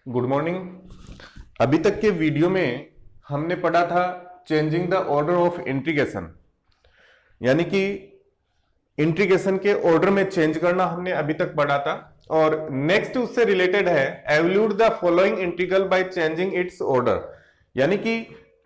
Good morning. अभी तक के वीडियो में हमने पढ़ा था changing the order of integration, यानी कि इंटीग्रेशन के ऑर्डर में चेंज करना हमने अभी तक पढ़ा था। और नेक्स्ट उससे रिलेटेड है evaluate the following integral by changing it's order, यानी कि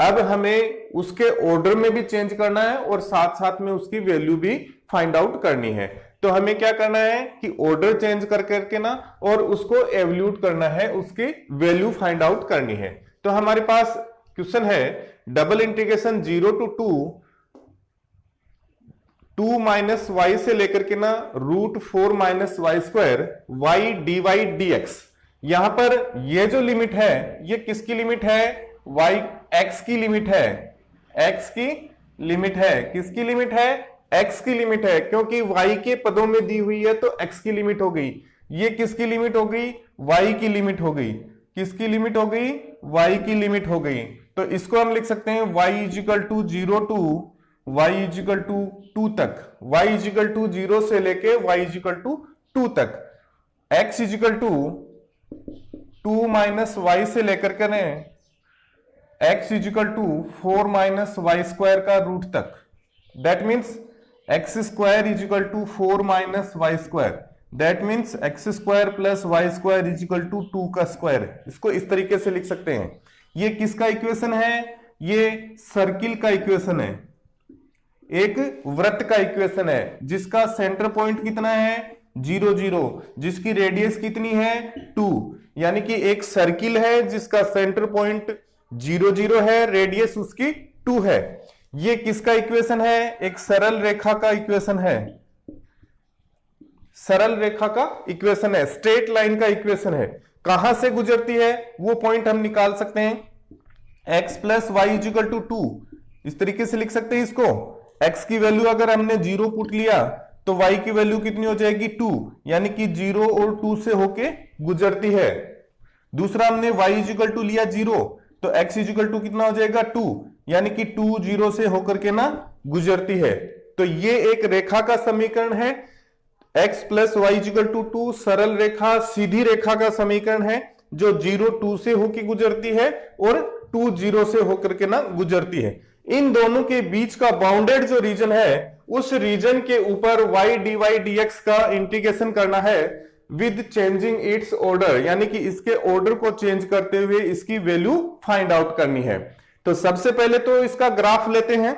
अब हमें उसके ऑर्डर में भी चेंज करना है और साथ साथ में उसकी वैल्यू भी फाइंड आउट करनी है। तो हमें क्या करना है कि ऑर्डर चेंज कर करके ना और उसको एवल्यूट करना है, उसकी वैल्यू फाइंड आउट करनी है। तो हमारे पास क्वेश्चन है double integration 0 to 2 minus Y से लेकर के ना √4 minus Y square Y D Y D X. यहां पर ये जो लिमिट है ये किसकी लिमिट है? वाई एक्स की लिमिट है। एक्स की लिमिट है। किसकी लिमिट है? एक्स की लिमिट है, क्योंकि वाई के पदों में दी हुई है तो एक्स की लिमिट हो गई। ये किसकी लिमिट हो गई? वाई की लिमिट हो गई। किसकी लिमिट हो गई? वाई की लिमिट हो गई। तो इसको हम लिख सकते हैं y is equal to 0 to y is equal to 2 तक, y इजिकल टू 0 से लेके y इजिकल टू 2 तक, x is equal to 2 minus Y से लेकर के x is equal to 4 minus Y square का रूट तक। That means X square equal to 4 minus Y square, that means X square plus Y square equal to 2 का square. इसको इस तरीके से लिख सकते हैं। ये किसका इक्वेशन है? ये सर्किल का इक्वेशन है, एक वृत्त का इक्वेशन है जिसका सेंटर पॉइंट कितना है? 0 0, जिसकी रेडियस कितनी है? 2, यानी कि एक सर्किल है जिसका सेंटर पॉइंट 0 0 है, रेडियस उसकी 2 है। ये किसका इक्वेशन है? एक सरल रेखा का इक्वेशन है। सरल रेखा का इक्वेशन है, स्ट्रेट लाइन का इक्वेशन है। कहां से गुजरती है वो पॉइंट हम निकाल सकते हैं। x plus Y equal to 2, इस तरीके से लिख सकते हैं इसको। x की वैल्यू अगर हमने 0 पुट लिया तो y की वैल्यू कितनी हो जाएगी? 2, यानी कि 0 और 2 से होके गुजरती है। दूसरा हमने y इजिकल टू लिया 0, तो x इजिकल टू कितना हो जाएगा? 2, यानी कि 2 0 से होकर के ना गुजरती है। तो ये एक रेखा का समीकरण है। x plus Y equal to 2 सरल रेखा, सीधी रेखा का समीकरण है जो 0 2 से होकर गुजरती है और 2 0 से होकर के ना गुजरती है। इन दोनों के बीच का बाउंडेड जो रीजन है उस रीजन के ऊपर y dy dx का इंटीग्रेशन करना है विद चेंजिंग इट्स ऑर्डर, यानी कि इसके ऑर्डर को चेंज करते हुए इसकी वैल्यू फाइंड आउट करनी है। तो सबसे पहले तो इसका ग्राफ लेते हैं।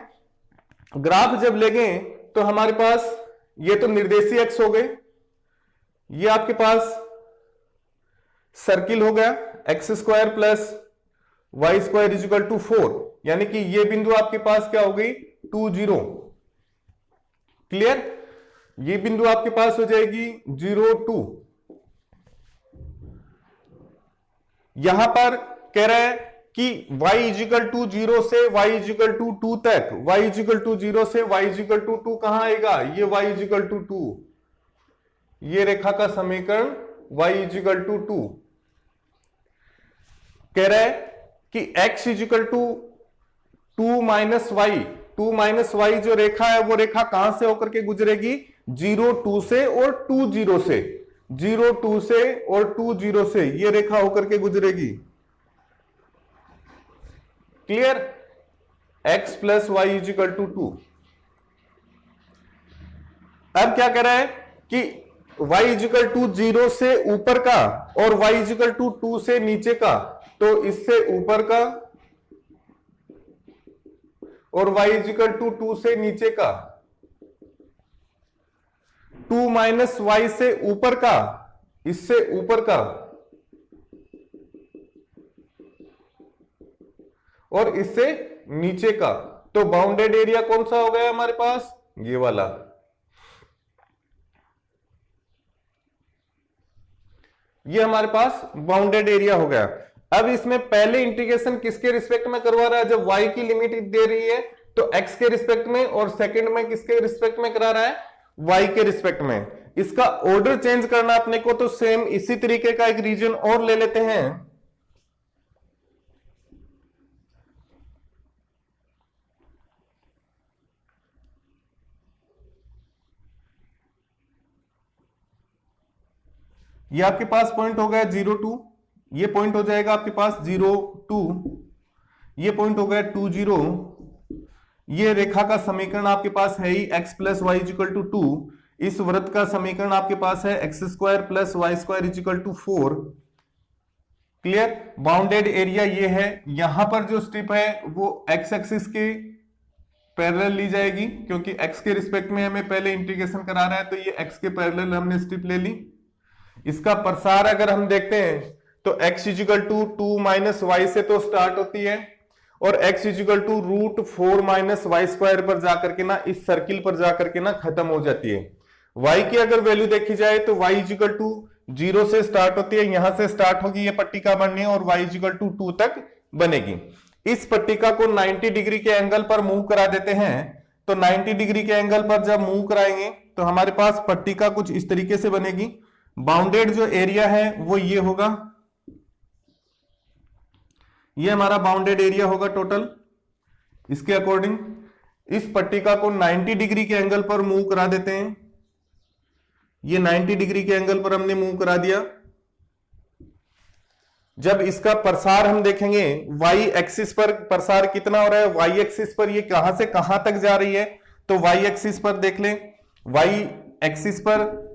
ग्राफ जब लेंगे तो हमारे पास ये तो निर्देशीय एक्स हो गए, ये आपके पास सर्किल हो गया X square plus Y square equal to 4, यानी कि ये बिंदु आपके पास क्या हो गई? 2 0। क्लियर? ये बिंदु आपके पास हो जाएगी 0 2। यहां पर कह रहा है कि y इजिकल टू 0 से y इजिकल टू 2 तक, y इजिकल टू 0 से y इजिकल टू 2 कहां आएगा? ये y इजिकल टू 2, ये रेखा का समीकरण y इजिकल टू 2 कह रहा है कि x is equal to 2 minus Y, 2 minus Y जो रेखा है वो रेखा कहां से होकर के गुजरेगी? 0 2 से और 2 0 से, 0 2 से और 2 0 से ये रेखा होकर के गुजरेगी। Clear? x plus Y equal to 2। अब क्या कह रहा है कि y इजिकल टू 0 से ऊपर का और y इजिकल टू 2 से नीचे का, तो इससे ऊपर का और y इजिकल टू 2 से नीचे का, 2 माइनस वाई से ऊपर का, इससे ऊपर का और इससे नीचे का। तो बाउंडेड एरिया कौन सा हो गया हमारे पास? ये वाला। ये हमारे पास बाउंडेड एरिया हो गया। अब इसमें पहले इंटीग्रेशन किसके रिस्पेक्ट में करवा रहा है? जब y की लिमिट दे रही है तो x के रिस्पेक्ट में, और सेकंड में किसके रिस्पेक्ट में करा रहा है? y के रिस्पेक्ट में। इसका ऑर्डर चेंज करना अपने को, तो सेम इसी तरीके का एक रीजन और ले लेते हैं। ये आपके पास पॉइंट हो गया 0 2, ये पॉइंट हो जाएगा आपके पास 0 2, ये पॉइंट हो गया 2 0। ये रेखा का समीकरण आपके पास है ही x plus Y equal to 2। इस वृत्त का समीकरण आपके पास है X square plus Y square equal to 4। Clear. Bounded area ये है, यहां पर जो स्ट्रिप है वो x एक्सिस के पैरेलल ली जाएगी, क्योंकि x के रिस्पेक्ट में हमें पहले इंटीग्रेशन करा रहा है, तो ये x के पैरेलल हमने स्ट्रिप ले ली। इसका प्रसार अगर हम देखते हैं तो x is equal to 2 minus Y से तो स्टार्ट होती है, और x is equal to √4 minus Y square पर जाकर के ना इस सर्किल पर जाकर के ना खत्म हो जाती है। y की अगर वैल्यू देखी जाए तो y इजिकल टू 0 से स्टार्ट होती है, यहां से स्टार्ट होगी ये पट्टिका बननी, और y इजिकल टू 2 तक बनेगी। इस पट्टिका को 90 डिग्री के एंगल पर मूव करा देते हैं, तो 90 डिग्री के एंगल पर जब मूव कराएंगे तो हमारे पास पट्टिका कुछ इस तरीके से बनेगी। बाउंडेड जो एरिया है वो ये होगा, ये हमारा बाउंडेड एरिया होगा टोटल। इसके अकॉर्डिंग इस पट्टिका को 90 डिग्री के एंगल पर मूव करा देते हैं। ये 90 डिग्री के एंगल पर हमने मूव करा दिया। जब इसका प्रसार हम देखेंगे y एक्सिस पर प्रसार कितना हो रहा है, y एक्सिस पर ये कहां से कहां तक जा रही है, तो y एक्सिस पर देख लें, y एक्सिस पर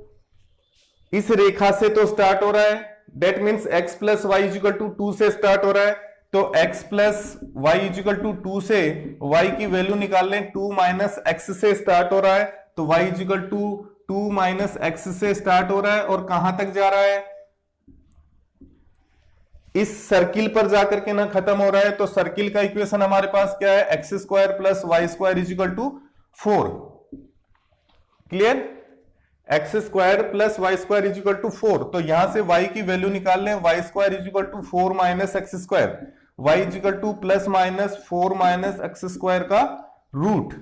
इस रेखा से तो स्टार्ट हो रहा है, that means x plus Y equal to 2 से स्टार्ट हो रहा है, तो x plus Y equal to 2 से y की वैल्यू निकाल लें, 2 माइनस x से स्टार्ट हो रहा है, तो y is equal to 2 minus x से स्टार्ट हो रहा है और कहां तक जा रहा है, इस सर्किल पर जाकर के ना खत्म हो रहा है। तो सर्किल का इक्वेशन हमारे पास क्या है, X square plus Y square equal to 4। Clear. X square plus Y square equal to 4, तो यहां से y की वैल्यू निकाल लें, Y square equal to 4 minus x square, Y equal to plus minus 4 minus x square का root.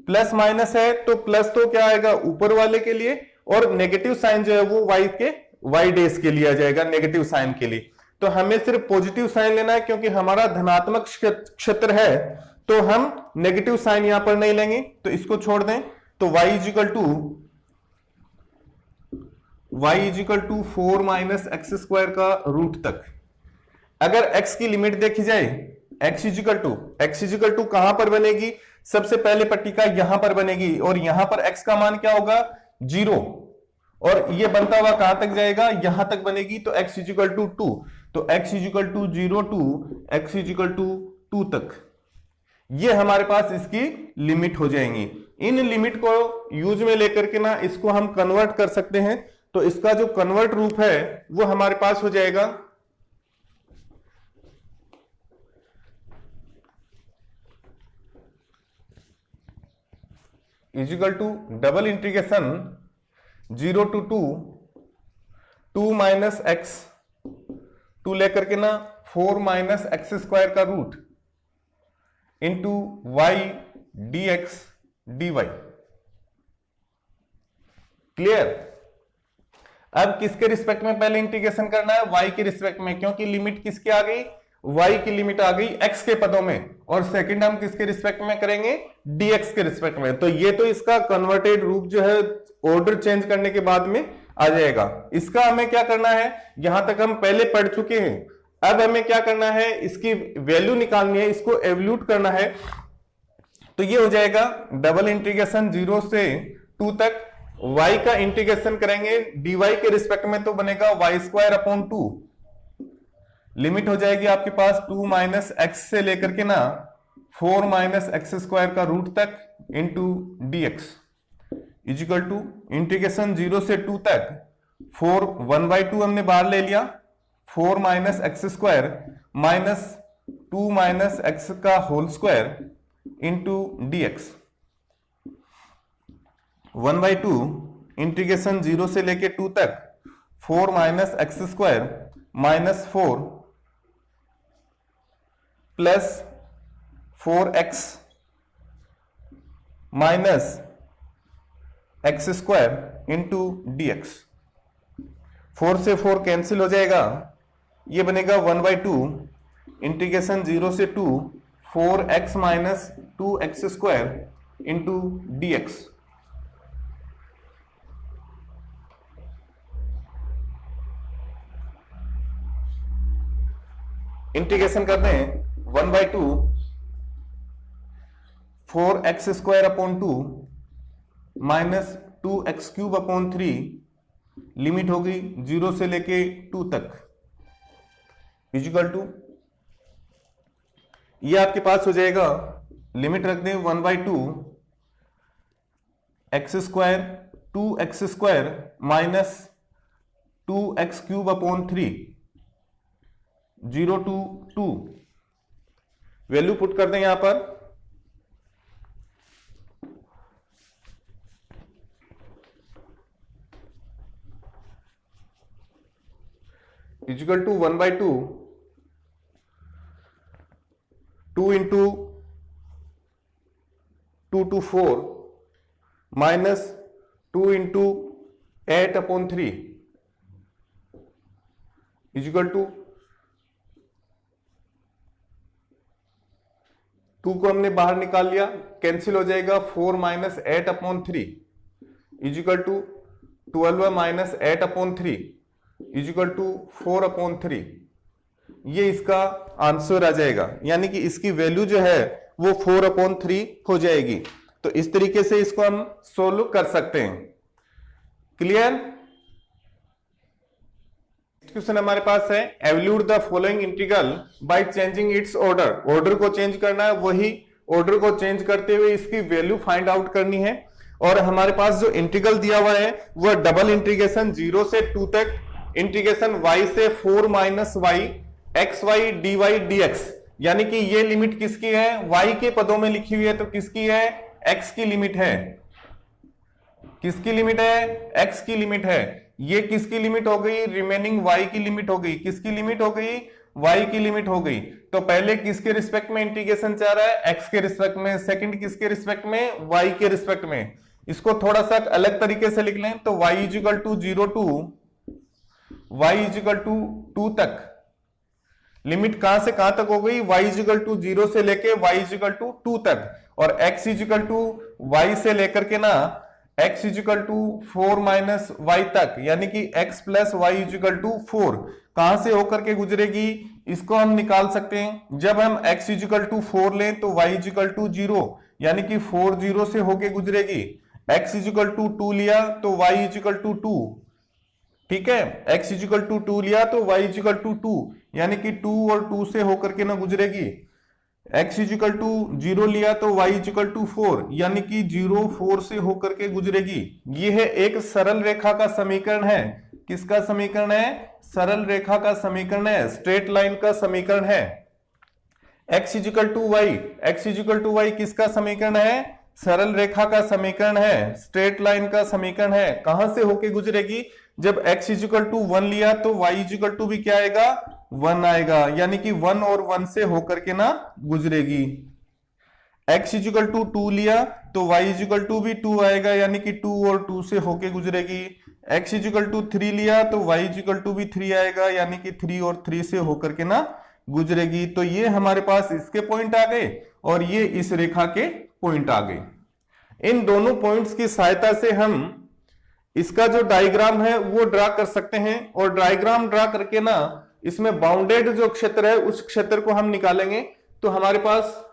Plus minus है तो plus तो क्या आएगा ऊपर वाले के लिए, और नेगेटिव साइन जो है वो y के y डेज के लिए आ जाएगा, नेगेटिव साइन के लिए। तो हमें सिर्फ पॉजिटिव साइन लेना है, क्योंकि हमारा धनात्मक क्षेत्र है, तो हम नेगेटिव साइन यहां पर नहीं लेंगे, तो इसको छोड़ दें। तो y is equal to 4 minus x square का रूट तक। अगर x की लिमिट देखी जाए, x इजिकल टू कहां पर बनेगी, सबसे पहले पट्टिका यहां पर बनेगी, और यहां पर x का मान क्या होगा 0, और ये बनता हुआ कहां तक जाएगा, यहां तक बनेगी, तो x इजिकल टू 2, तो x is equal to 0 to x is equal to 2 तक, ये हमारे पास इसकी लिमिट हो जाएंगी। इन लिमिट को यूज में लेकर के ना इसको हम कन्वर्ट कर सकते हैं, तो इसका जो कन्वर्ट रूप है वो हमारे पास हो जाएगा is equal to double integration 0 to 2 minus X 2 लेकर के ना 4 माइनस एक्स स्क्वायर का root into Y D x D Y. Clear. अब किसके रिस्पेक्ट में पहले इंटीग्रेशन करना है, y के रिस्पेक्ट में, क्योंकि लिमिट किसके आ गई, y की लिमिट आ गई x के पदों में, और सेकंड हम किसके रिस्पेक्ट में करेंगे, dx के रिस्पेक्ट में। तो ये तो इसका कन्वर्टेड रूप जो है ऑर्डर चेंज करने के बाद में आ जाएगा। इसका हमें क्या करना है, यहां तक हम पहले पढ़ चुके हैं, अब हमें क्या करना है, इसकी वैल्यू निकालनी है, इसको एवल्यूट करना है। तो ये हो जाएगा डबल इंटीग्रेशन 0 से 2 तक, y का इंटीग्रेशन करेंगे dy के रिस्पेक्ट में, तो बनेगा वाई स्क्वायर अपॉन 2, लिमिट हो जाएगी आपके पास 2 माइनस एक्स से लेकर के ना 4 माइनस एक्स स्क्वायर का रूट तक into dx equal to integration 0 से 2 तक 4 1/2 हमने बाहर ले लिया, 4 minus x square minus 2 minus x का whole square into dx 1/2 integration 0 से लेके 2 तक 4 minus x square minus 4 plus 4x minus x square into dx। 4 से 4 कैंसिल हो जाएगा, ये बनेगा 1/2 इंटीग्रेशन 0 से 2 4x minus 2x square into dx। Integration कर दें 1/2 4x² upon 2 minus 2x³ upon 3, limit होगी 0 से लेके 2 तक, इक्वल टू ये आपके पास हो जाएगा, लिमिट रख दें 1/2 x² 2x² minus 2x³ upon 3, 0 to 2, value put कर दें यहां पर, equal to 1/2 2 into 2 to 4 minus 2 into 8 upon 3 equal to 2 को हमने बाहर निकाल लिया, कैंसिल हो जाएगा 4 minus 8 upon 3 equal to 12 minus 8 upon 3 equal to 4 upon 3। ये इसका आंसर आ जाएगा, यानी कि इसकी वैल्यू जो है वो 4 अपॉन 3 हो जाएगी। तो इस तरीके से इसको हम सोल्व कर सकते हैं। क्लियर? क्वेश्चन हमारे पास है evaluate the following integral by changing it's order. Order को चेंज करना है, वही ऑर्डर को चेंज करते हुए इसकी वैल्यू फाइंड आउट करनी है। और हमारे पास जो इंटीग्रल दिया हुआ है वह डबल इंटीग्रेशन 0 से 2 तक, इंटीग्रेशन y से 4 minus y xy dy dx, यानी कि ये लिमिट किसकी है, y के पदों में लिखी हुई है, तो किसकी है, x की लिमिट है। किसकी लिमिट है, x की लिमिट है। ये किसकी लिमिट हो गई, रिमेनिंग y की लिमिट हो गई। किसकी लिमिट हो गई, y की लिमिट हो गई। तो पहले किसके रिस्पेक्ट में इंटीग्रेशन चाह रहा है, x के रिस्पेक्ट में, सेकंड किसके रिस्पेक्ट में, y के रिस्पेक्ट में। इसको थोड़ा सा अलग तरीके से लिख लें तो y equal to 0 to y equal to 2 तक, लिमिट कहां से कहां तक हो गई, y इक्वल टू 0 से लेके y इक्वल टू 2 तक, और x इक्वल टू y से लेकर के ना x equal to 4 minus y तक, यानी कि x plus y equal to 4 कहां से होकर के गुजरेगी, इसको हम निकाल सकते हैं। जब हम x इक्वल टू 4 लें तो y इक्वल टू 0, यानी कि 4 0 से होके गुजरेगी। x इक्वल टू 2 लिया तो y इक्वल टू 2, ठीक है, x इक्वल टू 2 लिया तो y इक्वल टू 2, यानी कि 2 और 2 से होकर के ना गुजरेगी। x इक्वल टू 0 लिया तो y इक्वल टू 4, यानी कि 0 4 से होकर के गुजरेगी। यह है एक सरल रेखा का समीकरण है। किसका समीकरण है, सरल रेखा का समीकरण है, स्ट्रेट लाइन का समीकरण है। x equal to Y, x equal to Y किसका समीकरण है, सरल रेखा का समीकरण है, स्ट्रेट लाइन का समीकरण है। कहां से होके गुजरेगी, जब x इक्वल टू 1 लिया तो y इक्वल टू भी क्या आएगा, 1 आएगा, यानी कि 1 और 1 से होकर के ना गुजरेगी। x इक्वल टू 2 लिया तो y इक्वल टू भी 2 आएगा, यानी कि 2 और 2 से होके गुजरेगी। x इक्वल टू 3 लिया तो y इक्वल टू भी 3 आएगा, यानी कि 3 और 3 से होकर के ना गुजरेगी। तो ये हमारे पास इसके पॉइंट आ गए और ये इस रेखा के पॉइंट आ गए। इन दोनों पॉइंट्स की सहायता से हम इसका जो डायग्राम है वो ड्रा कर सकते हैं, और डायग्राम ड्रा करके ना इसमें बाउंडेड जो क्षेत्र है उस क्षेत्र को हम निकालेंगे। तो हमारे पास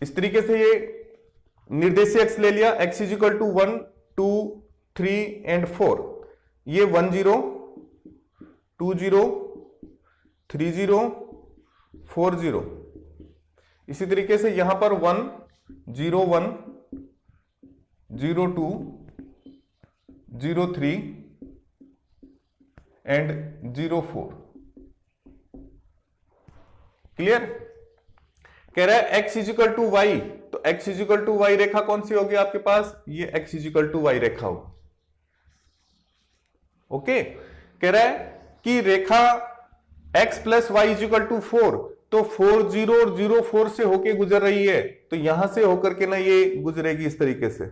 इस तरीके से ये निर्देशीय अक्ष ले लिया, x इक्वल टू 1 2 3 एंड 4, ये 1 0 2 0 3 0 4 0। इसी तरीके से यहां पर 1 0 1 0 2 0 3 एंड 0 4। क्लियर? कह रहा है x इक्वल टू वाई, तो x इक्वल टू वाई रेखा कौन सी होगी आपके पास, ये x इक्वल टू वाई रेखा हो। ओके, कह रहा है कि रेखा x plus Y equal to 4, तो 4 0 और 0 4 से होके गुजर रही है, तो यहां से होकर के ना ये गुजरेगी इस तरीके से।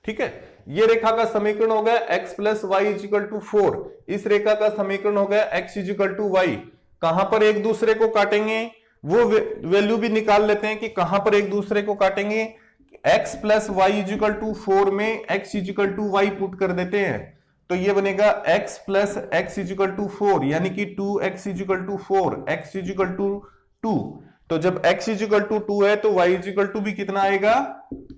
ठीक है, ये रेखा का समीकरण हो गया x plus Y equal to 4। इस रेखा का समीकरण हो गया x इक्वल टू वाई। कहां पर एक दूसरे को काटेंगे वो वैल्यू भी निकाल लेते हैं कि कहां पर एक दूसरे को काटेंगे। x plus Y equal to 4 में x is equal to Y put कर देते हैं, तो ये बनेगा x plus X equal to 4, यानी कि 2x equal to 4, x is equal to 2। तो जब x इजिकल टू 2 है तो y इजिकल टू भी कितना आएगा,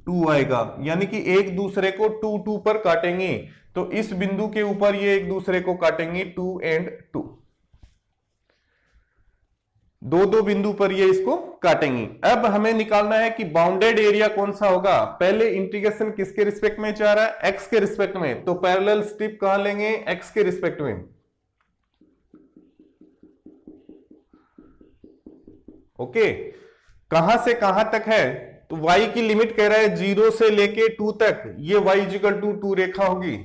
2 आएगा, यानी कि एक दूसरे को 2 2 पर काटेंगे। तो इस बिंदु के ऊपर ये एक दूसरे को काटेंगे 2 एंड 2, दो दो बिंदु पर ये इसको काटेंगी। अब हमें निकालना है कि बाउंडेड एरिया कौन सा होगा। पहले इंटीग्रेशन किसके रिस्पेक्ट में चाह रहा है, x के रिस्पेक्ट में, तो पैरेलल स्ट्रिप कहां लेंगे, x के रिस्पेक्ट में। ओके, कहां से कहां तक है, तो y की लिमिट कह रहा है 0 से लेके 2 तक, ये y इजिकल टू 2 रेखा होगी,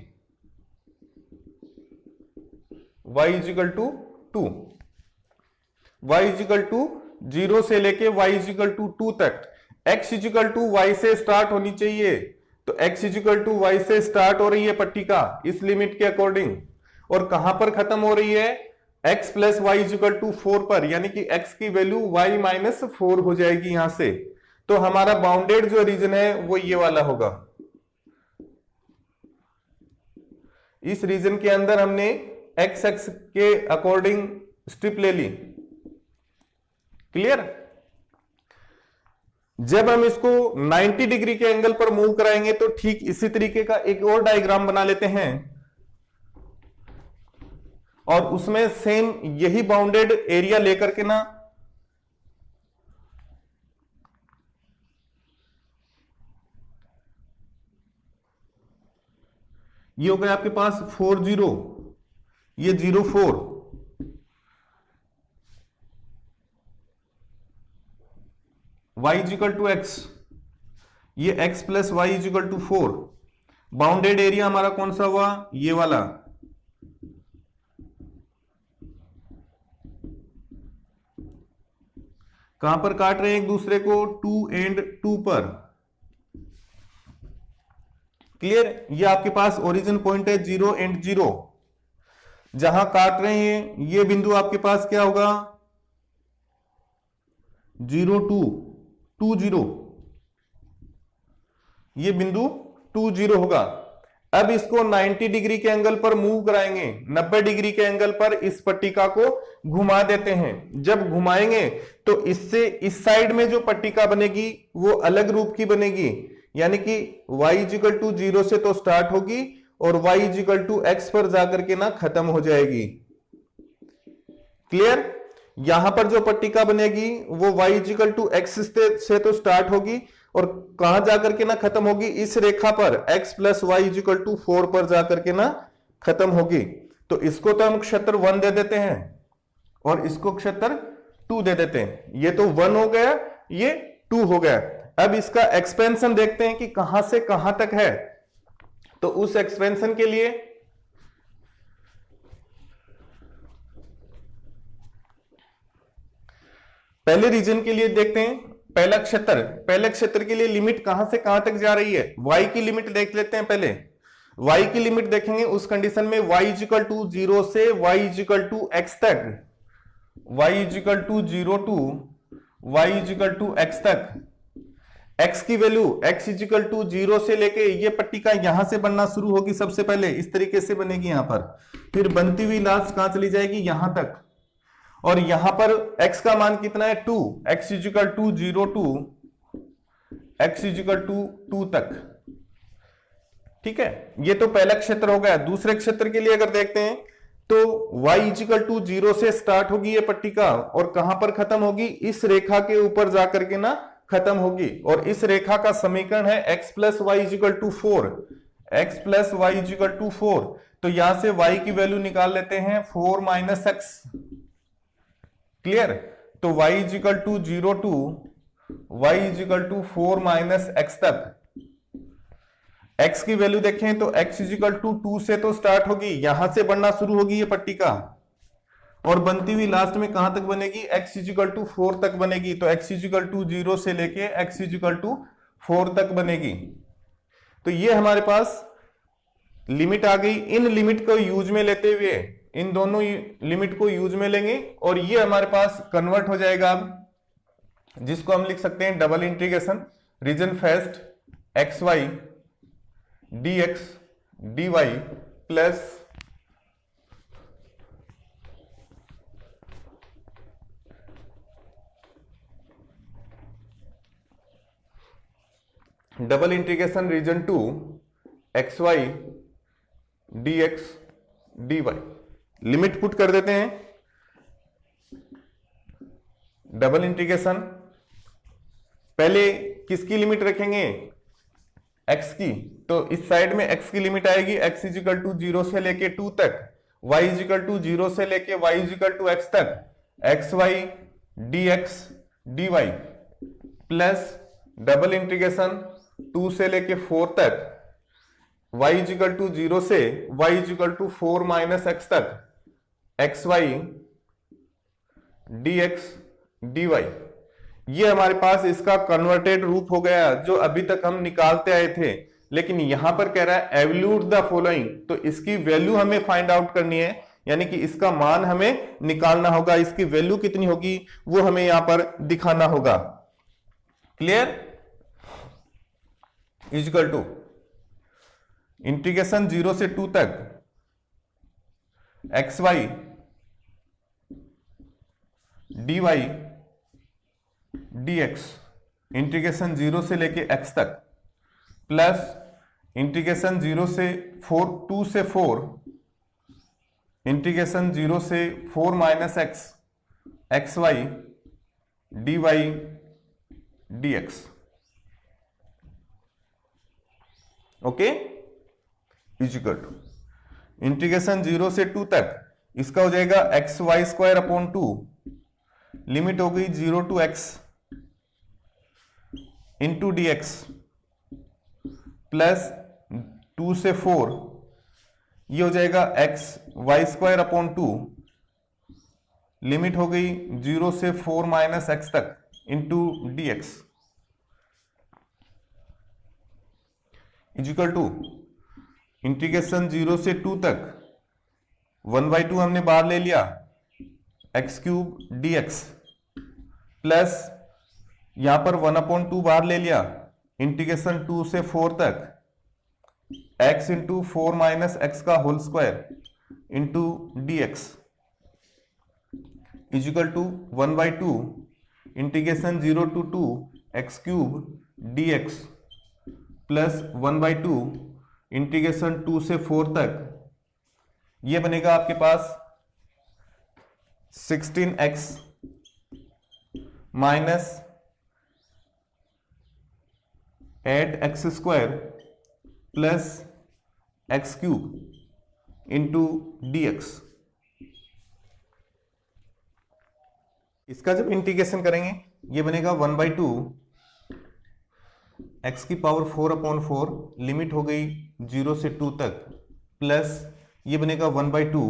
y is equal to 2, y is equal to 0 से लेके y इजिकल टू 2 तक। x इजिकल टू y से स्टार्ट होनी चाहिए, तो x इजिकल टू y से स्टार्ट हो रही है पट्टिका इस लिमिट के अकॉर्डिंग, और कहां पर खत्म हो रही है, x plus Y equal to 4 पर, यानी कि x की वैल्यू y माइनस 4 हो जाएगी यहां से। तो हमारा बाउंडेड जो रीजन है वो ये वाला होगा। इस रीजन के अंदर हमने x एक्स के अकॉर्डिंग स्ट्रिप ले ली। क्लियर। जब हम इसको 90 डिग्री के एंगल पर मूव कराएंगे तो ठीक इसी तरीके का एक और डायग्राम बना लेते हैं, और उसमें सेम यही बाउंडेड एरिया लेकर के ना ये हो गया आपके पास 4 0, ये 0 4, y इजिकल टू एक्स, ये x plus Y equal to 4। Bounded area हमारा कौन सा हुआ, ये वाला। कहां पर काट रहे हैं एक दूसरे को, 2 एंड 2 पर। क्लियर। ये आपके पास ओरिजिन पॉइंट है 0 एंड 0, जहां काट रहे हैं ये बिंदु आपके पास क्या होगा, 0 2 2 0, ये बिंदु 2 0 होगा। अब इसको 90 डिग्री के एंगल पर मूव कराएंगे, 90 डिग्री के एंगल पर इस पट्टिका को घुमा देते हैं। जब घुमाएंगे तो इससे इस साइड में जो पट्टिका बनेगी वो अलग रूप की बनेगी, यानी कि y इजिकल टू 0 से तो स्टार्ट होगी और y इजिकल टू x पर जाकर के ना खत्म हो जाएगी। क्लियर। यहां पर जो पट्टिका बनेगी वो y इजिकल टू x से तो स्टार्ट होगी और कहां जाकर के ना खत्म होगी, इस रेखा पर x plus Y equal to 4 पर जाकर के ना खत्म होगी। तो इसको तो हम क्षेत्र 1 दे देते हैं और इसको क्षेत्र 2 दे देते हैं। ये तो 1 हो गया, ये 2 हो गया। अब इसका एक्सपेंशन देखते हैं कि कहां से कहां तक है। तो उस एक्सपेंशन के लिए पहले रीजन के लिए देखते हैं। पहला क्षेत्र, पहले क्षेत्र के लिए लिमिट कहां से कहां तक जा रही है, y की लिमिट देख लेते हैं। पहले y की लिमिट देखेंगे, उस कंडीशन में y इजिकल टू 0 से y इजिकल टू x तक, y is equal to 0 to y is equal to x तक, x की वैल्यू x इजिकल टू 0 से लेके ये पट्टिका यहां से बनना शुरू होगी। सबसे पहले इस तरीके से बनेगी यहां पर, फिर बनती हुई लास्ट कहां चली जाएगी, यहां तक। और यहां पर x का मान कितना है, 2, x is equal to 0 to x is equal to 2 तक। ठीक है, ये तो पहला क्षेत्र हो गया। दूसरे क्षेत्र के लिए अगर देखते हैं तो y इजिकल टू 0 से स्टार्ट होगी ये पट्टिका और कहां पर खत्म होगी, इस रेखा के ऊपर जाकर के ना खत्म होगी। और इस रेखा का समीकरण है x plus Y equal to 4, x plus Y equal to 4। तो यहां से y की वैल्यू निकाल लेते हैं 4 माइनस एक्स। क्लियर। तो y is equal to 0 to y is equal to 4 minus x तक। x की वैल्यू देखें तो x इजिकल टू 2 से तो स्टार्ट होगी, यहां से बनना शुरू होगी ये पट्टिका और बनती हुई लास्ट में कहां तक बनेगी, x इजिकल टू 4 तक बनेगी। तो x इजिकल टू 0 से लेके x इजिकल टू 4 तक बनेगी। तो ये हमारे पास लिमिट आ गई। इन लिमिट को यूज में लेते हुए इन दोनों लिमिट को यूज में लेंगे और ये हमारे पास कन्वर्ट हो जाएगा अब, जिसको हम लिख सकते हैं double integration region first X Y D x D Y plus double integration region two X Y D x D Y. Limit put कर देते हैं। डबल इंटीग्रेशन पहले किसकी लिमिट रखेंगे? x की। तो इस साइड में x की लिमिट आएगी x इजिकल टू 0 से लेके 2 तक, y इजिकल टू 0 से लेके y इजिकल टू x तक, x Y D x D Y plus double integration 2 से लेके 4 तक, y इजिकल टू 0 से y is equal to 4 minus x तक, x Y D x D y. ये हमारे पास इसका कन्वर्टेड रूप हो गया जो अभी तक हम निकालते आए थे, लेकिन यहां पर कह रहा है एवल्यूट द फॉलोइंग, तो इसकी वैल्यू हमें फाइंड आउट करनी है, यानी कि इसका मान हमें निकालना होगा। इसकी वैल्यू कितनी होगी वो हमें यहां पर दिखाना होगा। क्लियर? इजिकल टू इंटीग्रेशन 0 से 2 तक x Y D Y D X integration 0 से लेके x तक प्लस इंटीग्रेशन 0 से 2 से 4 इंटीग्रेशन 0 से 4 minus X, X Y D Y D X. Okay, equal to integration 0 से 2 तक इसका हो जाएगा X Y square upon 2, limit हो गई 0 to x into D X plus 2 से 4, ये हो जाएगा X Y square upon 2, limit हो गई 0 से 4 माइनस एक्स तक into D X equal to integration 0 से 2 तक 1/2 हमने बाहर ले लिया, x cube D X plus यहां पर 1/2 बाहर ले लिया, इंटीग्रेशन 2 से 4 तक x इंटू 4 माइनस एक्स का whole square into D X equal to 1/2 integration 0 to 2 X cube D X plus 1/2 integration 2 से 4 तक, ये बनेगा आपके पास 16x minus 8x square plus X cube into D X. इसका जब इंटीग्रेशन करेंगे ये बनेगा 1/2 एक्स की पावर 4/4, लिमिट हो गई 0 से 2 तक, प्लस ये बनेगा 1/2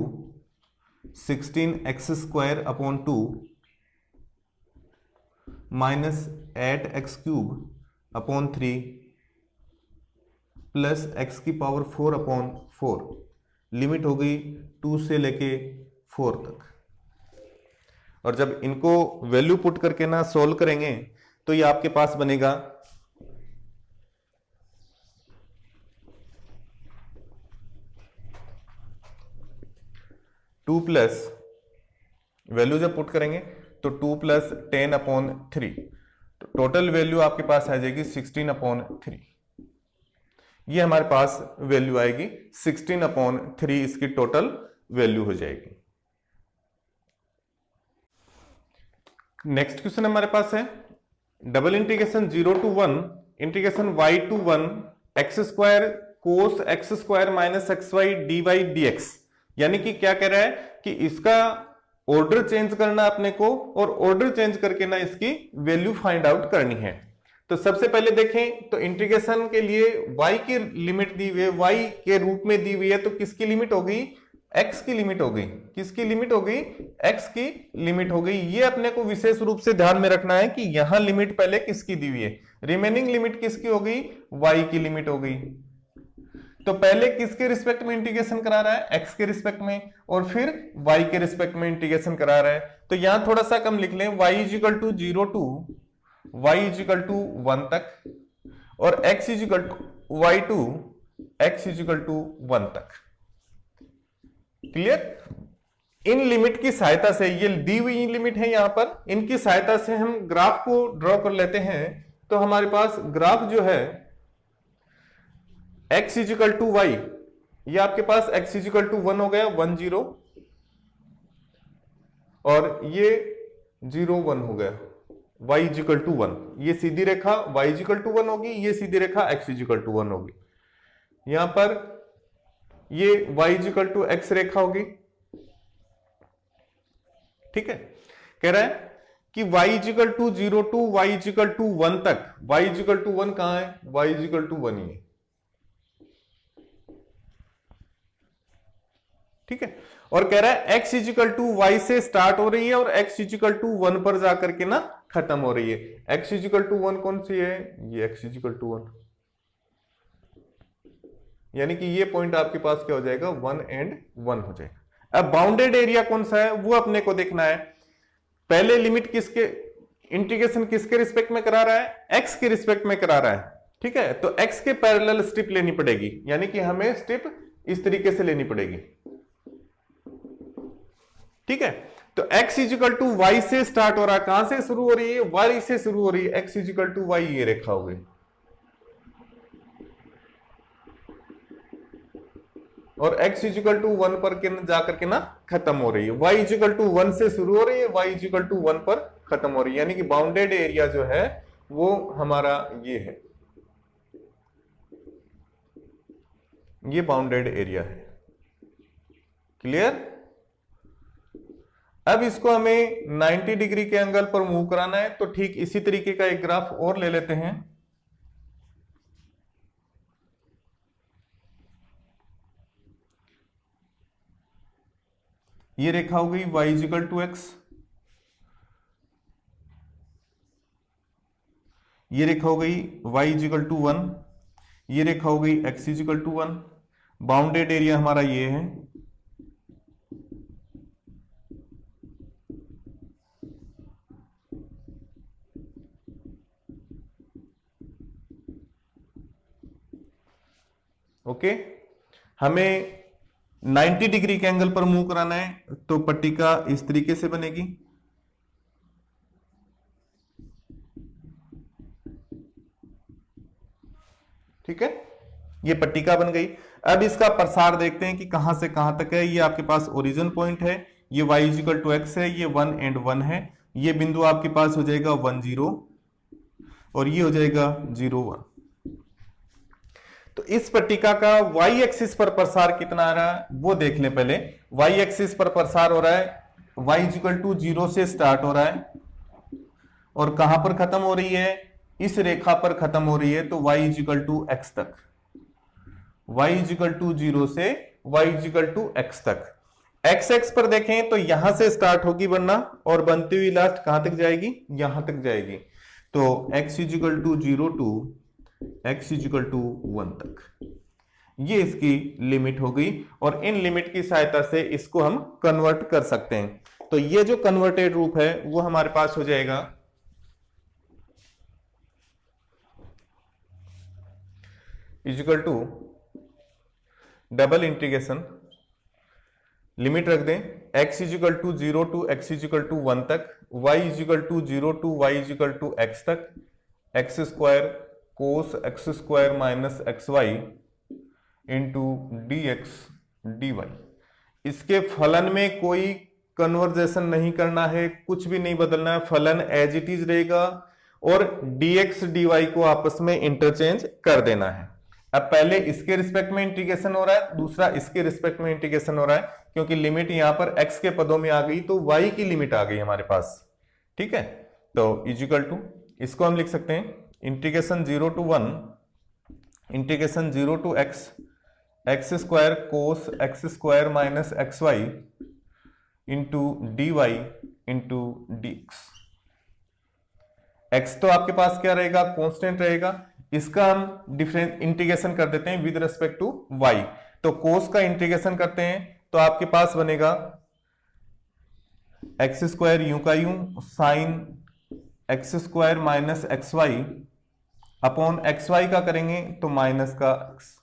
16x square upon 2 minus 8x cube upon 3 plus x की पावर 4/4, लिमिट हो गई 2 से लेके 4 तक। और जब इनको वैल्यू पुट करके ना सोल्व करेंगे तो ये आपके पास बनेगा 2 प्लस, वैल्यू जब पुट करेंगे तो 2 प्लस 10/3, तो टोटल वैल्यू आपके पास आ जाएगी 16/3। ये हमारे पास वैल्यू आएगी 16/3, इसकी टोटल वैल्यू हो जाएगी। नेक्स्ट क्वेश्चन हमारे पास है double integration 0 to 1 integration y to 1 x square cos x square minus x Y D Y D X. यानी कि क्या कह रहा है कि इसका ऑर्डर चेंज करना अपने को, और ऑर्डर चेंज करके ना इसकी वैल्यू फाइंड आउट करनी है। तो सबसे पहले देखें तो इंटीग्रेशन के लिए y की लिमिट दी हुई है, y के रूप में दी हुई है, तो किसकी लिमिट हो गई? x की लिमिट हो गई। किसकी लिमिट हो गई? x की लिमिट हो गई। ये अपने को विशेष रूप से ध्यान में रखना है कि यहां लिमिट पहले किसकी दी हुई है, रिमेनिंग लिमिट किसकी हो गई? y की लिमिट हो गई। तो पहले किसके रिस्पेक्ट में इंटीग्रेशन करा रहा है? x के रिस्पेक्ट में, और फिर y के रिस्पेक्ट में इंटीग्रेशन करा रहा है। तो यहां थोड़ा सा कम लिख लें, y is equal to 0 to y is equal to 1 तक, और x is equal to Y to x is equal to 1 तक। क्लियर? इन लिमिट की सहायता से, ये दी हुई लिमिट है यहां पर, इनकी सहायता से हम ग्राफ को ड्रॉ कर लेते हैं। तो हमारे पास ग्राफ जो है x इजिकल टू वाई, ये आपके पास x इजिकल टू 1 हो गया, 1 0, और ये 0 1 हो गया, y इजिकल टू 1। ये सीधी रेखा y इजिकल टू 1 होगी, ये सीधी रेखा x इजिकल टू 1 होगी। यहां पर ये y इजिकल टू x रेखा होगी। ठीक है, कह रहा है कि y is equal to 0 to y is equal to 1 तक, y इजिकल टू 1 कहां है, y इजिकल टू 1 ही है। ठीक है, और कह रहा है x इजिकल टू वाई से स्टार्ट हो रही है और x इजिकल टू 1 पर जाकर के ना खत्म हो रही है। x इजिकल टू 1 कौन सी है, ये x इजिकल टू 1, यानी कि ये पॉइंट आपके पास क्या हो जाएगा, 1 एंड 1 हो जाएगा। अब बाउंडेड एरिया कौन सा है वो अपने को देखना है। पहले लिमिट किसके, इंटीग्रेशन किसके रिस्पेक्ट में करा रहा है, x के रिस्पेक्ट में करा रहा है। ठीक है, तो x के पैरेलल स्ट्रिप लेनी पड़ेगी, यानी कि हमें स्ट्रिप इस तरीके से लेनी पड़ेगी। ठीक है, तो x इजिकल टू वाई से स्टार्ट हो रहा है, कहां से शुरू हो रही है, y से शुरू हो रही है, x इजिकल टू वाई ये रेखा हो गई, और x इजिकल टू 1 पर के जाकर के ना खत्म हो रही है। y इजिकल टू 1 से शुरू हो रही है, y इजिकल टू 1 पर खत्म हो रही है, यानी कि बाउंडेड एरिया जो है वो हमारा ये है, ये बाउंडेड एरिया है। क्लियर? अब इसको हमें 90 डिग्री के एंगल पर मूव कराना है, तो ठीक इसी तरीके का एक ग्राफ और ले लेते हैं। ये रेखा हो गई y इजिकल टू x, ये रेखा हो गई y इजिकल टू 1, ये रेखा हो गई x is equal to 1। Bounded area हमारा ये है। ओके, हमें 90 डिग्री के एंगल पर मूव कराना है, तो पट्टिका इस तरीके से बनेगी। ठीक है, ये पट्टिका बन गई। अब इसका प्रसार देखते हैं कि कहां से कहां तक है। ये आपके पास ओरिजिन पॉइंट है, ये y इजिकल टू x है, ये 1 एंड 1 है। ये बिंदु आपके पास हो जाएगा 1 0 और ये हो जाएगा 0 1। तो इस पट्टिका का y एक्सिस पर प्रसार कितना आ रहा है वो देख लें पहले। y एक्सिस पर प्रसार हो रहा है, y इजिकल टू 0 से स्टार्ट हो रहा है और कहां पर खत्म हो रही है, इस रेखा पर खत्म हो रही है, तो y इजिकल टू x तक, y इजिकल टू 0 से y इजिकल टू x तक। x एक्स पर देखें तो यहां से स्टार्ट होगी बनना और बनती हुई लास्ट कहां तक जाएगी, यहां तक जाएगी। तो x is equal to 0 to x is equal to 1 तक, ये इसकी लिमिट हो गई। और इन लिमिट की सहायता से इसको हम कन्वर्ट कर सकते हैं। तो ये जो कन्वर्टेड रूप है वो हमारे पास हो जाएगा is equal to double integration, limit रख दें x is equal to 0 to x is equal to 1 तक, y is equal to 0 to y is equal to x तक, x square cos x square minus x y into D x D y. इसके फलन में कोई conversation नहीं करना है, कुछ भी नहीं बदलना है, फलन एज इट इज रहेगा और dx dy को आपस में इंटरचेंज कर देना है। अब पहले इसके रिस्पेक्ट में इंटीग्रेशन हो रहा है, दूसरा इसके रिस्पेक्ट में इंटीग्रेशन हो रहा है, क्योंकि लिमिट यहां पर x के पदों में आ गई तो y की लिमिट आ गई हमारे पास। ठीक है, तो इजिकल टू, इसको हम लिख सकते हैं integration 0 to 1 integration 0 to x square cos x square minus x y into d y into D x. X तो आपके पास क्या रहेगा, कांस्टेंट रहेगा। इसका हम डिफरेंस इंटीग्रेशन कर देते हैं विद रिस्पेक्ट टू वाई। तो कोस का इंटीग्रेशन करते हैं तो आपके पास बनेगा एक्स स्क्वायर यूं का यूं sine x square minus x y upon x y का करेंगे तो माइनस का एक्स,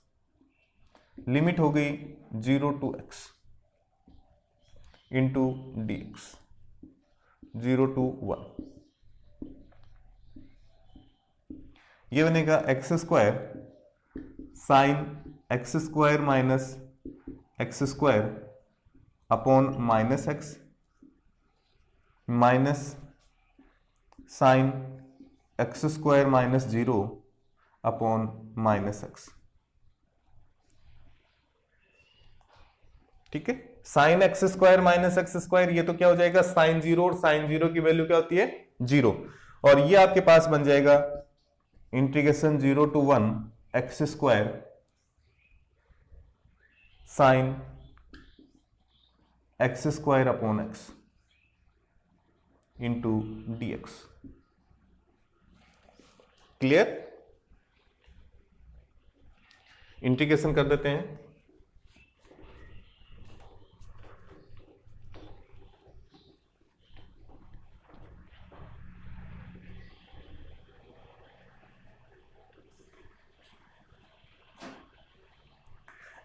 लिमिट हो गई 0 to x into D x 0 to 1। ये बनेगा x square sine x square minus x square upon minus x minus sine x square minus 0 upon minus x. ठीक है, sine x square minus x square, ये तो क्या हो जाएगा sign 0, और साइन 0 की वैल्यू क्या होती है 0, और ये आपके पास बन जाएगा integration 0 to 1 x square sine x square upon x into D x. Clear? Integration कर देते हैं।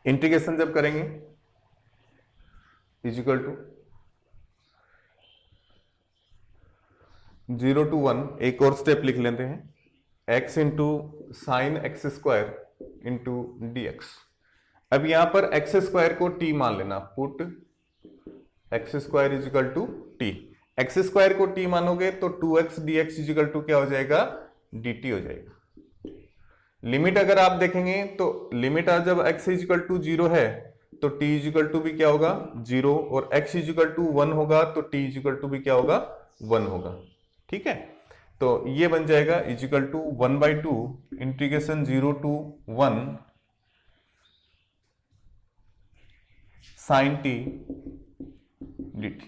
इंटीग्रेशन जब करेंगे इज इक्वल टू 0 टू 1, एक और स्टेप लिख लेते हैं, x into sine x square into D x. अब यहां पर एक्स स्क्वायर को t मान लेना, put x square is equal to t. X square को t मानोगे तो 2x dx is equal to क्या हो जाएगा dt हो जाएगा। लिमिट अगर आप देखेंगे तो लिमिट जब x इज इक्वल टू 0 है तो t इज इक्वल टू भी क्या होगा 0, और x इज इक्वल टू 1 होगा तो t इज इक्वल टू भी क्या होगा 1 होगा। ठीक है, तो ये बन जाएगा is equal to 1/2 integration 0 to 1 sine t dt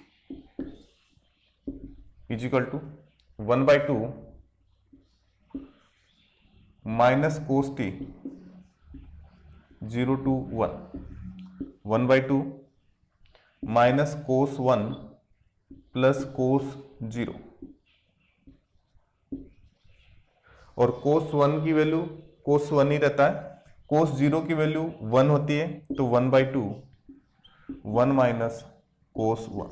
is equal to 1/2 minus cos t 0 to 1, 1/2 minus cos 1 plus cos 0, और कोस 1 की वैल्यू कोस 1 ही रहता है, कोस 0 की वैल्यू 1 होती है, तो 1/2 1 माइनस कोस 1,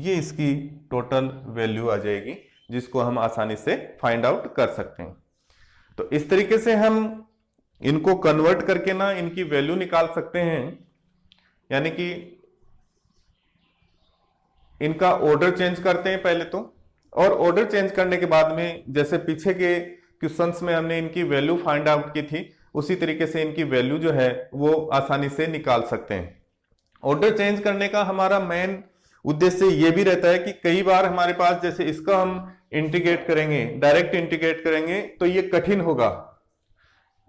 ये इसकी टोटल वैल्यू आ जाएगी, जिसको हम आसानी से फाइंड आउट कर सकते हैं। तो इस तरीके से हम इनको कन्वर्ट करके ना इनकी वैल्यू निकाल सकते हैं, यानी कि इनका ऑर्डर चेंज करते हैं पहले तो, और ऑर्डर चेंज करने के बाद में जैसे पीछे के क्वेश्चंस में हमने इनकी वैल्यू फाइंड आउट की थी, उसी तरीके से इनकी वैल्यू जो है वो आसानी से निकाल सकते हैं। ऑर्डर चेंज करने का हमारा मेन उद्देश्य ये भी रहता है कि कई बार हमारे पास जैसे इसका हम इंटीग्रेट करेंगे, डायरेक्ट इंटीग्रेट करेंगे तो ये कठिन होगा।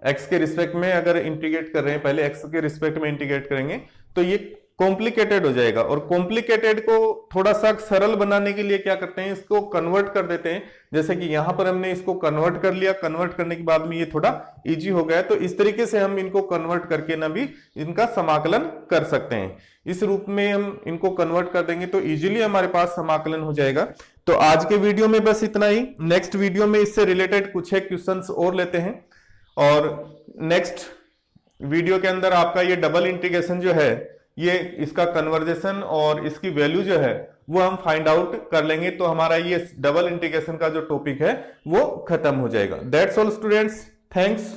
x के रिस्पेक्ट में अगर इंटीग्रेट कर रहे हैं, पहले x के रिस्पेक्ट में इंटीग्रेट करेंगे तो ये कॉम्प्लिकेटेड हो जाएगा, और कॉम्प्लिकेटेड को थोड़ा सा सरल बनाने के लिए क्या करते हैं, इसको कन्वर्ट कर देते हैं। जैसे कि यहां पर हमने इसको कन्वर्ट कर लिया, कन्वर्ट करने के बाद में ये थोड़ा इजी हो गया, तो इस तरीके से हम इनको कन्वर्ट करके ना भी इनका समाकलन कर सकते हैं। इस रूप में हम इनको कन्वर्ट कर देंगे तो इजीली हमारे पास समाकलन हो जाएगा। तो आज के वीडियो में बस इतना ही। नेक्स्ट वीडियो में इससे रिलेटेड कुछ एक क्वेश्चंस और लेते हैं, और नेक्स्ट वीडियो के अंदर आपका ये डबल इंटीग्रेशन जो है, ये इसका कन्वर्जेशन और इसकी वैल्यू जो है वो हम फाइंड आउट कर लेंगे, तो हमारा ये डबल इंटीग्रेशन का जो टॉपिक है वो खत्म हो जाएगा। That's all students, thanks.